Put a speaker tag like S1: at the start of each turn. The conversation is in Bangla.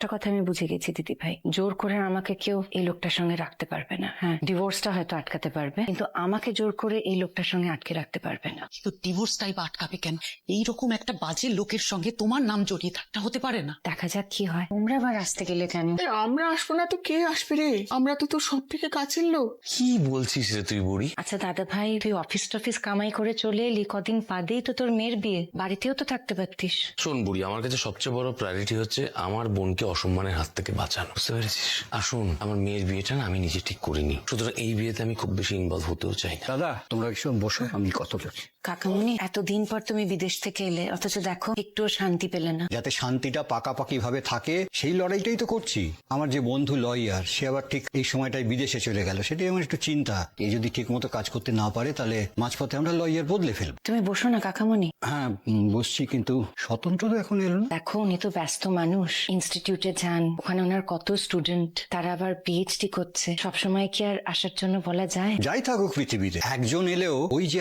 S1: একটা কথা আমি বুঝে গেছি দিদি ভাই, জোর করে আমাকে কেউ এই লোকটার সঙ্গে রাখতে পারবে না। হ্যাঁ, ডিভোর্সটা হয়তো আটকাতে পারবে, কিন্তু আমাকে জোর করে এই লোকটার সঙ্গে আটকে রাখতে পারবে না।
S2: কিন্তু ডিভোর্সটাই বা আটকাবে কেন? এইরকম একটা বাজে লোকের সঙ্গে তোমার নাম জড়িয়ে থাকতে হতে পারে না।
S1: দেখা যাক কি হয়। তোমরা আবার আসতে গেলে কেন?
S3: আমরা আসবো না তো কে আসবে রে? আমরা তো তোর সব থেকে কাছের লোক।
S4: কি বলছিস রে তুই বুড়ি?
S1: আচ্ছা দাদা ভাই, তুই অফিস টফিস কামাই করে চলে এলি, কদিন বাদেই তো তোর মেয়ের বিয়ে, বাড়িতেও তো থাকতে পারতিস।
S4: শোন বুড়ি, আমার কাছে সবচেয়ে বড় প্রায়োরিটি হচ্ছে আমার বোনকে অসম্মানের হাত থেকে বাঁচানো, বুঝতে পেরেছিস? আর শোন, আমার মেয়ের বিয়েটা না আমি নিজে ঠিক করিনি, সুতরাং এই বিয়েতে আমি খুব বেশি ইনভলভ হতেও চাই না।
S5: দাদা তোমরা কিছু বসো, আমি কথা বলছি।
S1: কাকামণি, এতদিন পর তুমি বিদেশ থেকে এলে, অথচ দেখো একটুও শান্তি পেলে না।
S5: যাতে শান্তিটা পাকাপাকি ভাবে থাকে সেই লড়াইটাই তো করছি। আমার যে বন্ধু লয়ার, সে আবার ঠিক এই সময়টায় বিদেশে চলে গেল, সেটাই আমার একটু চিন্তা। এ যদি ঠিক মতো কাজ করতে না পারে তাহলে মাঝপথে আমরা লয়ার বদলে ফেলবো।
S1: তুমি বসো না কাকামণি।
S5: হ্যাঁ বসছি, কিন্তু স্বতন্ত্র তো এখন এলো না।
S1: দেখো উনি তো ব্যস্ত মানুষ, ইনস্টিটিউটে যান, ওখানে ওনার কত স্টুডেন্ট, তারা আবার পিএইচডি করছে, সবসময় কি আর আসার জন্য বলা যায়?
S5: যাই থাকুক পৃথিবীতে, একজন এলেও ওই যে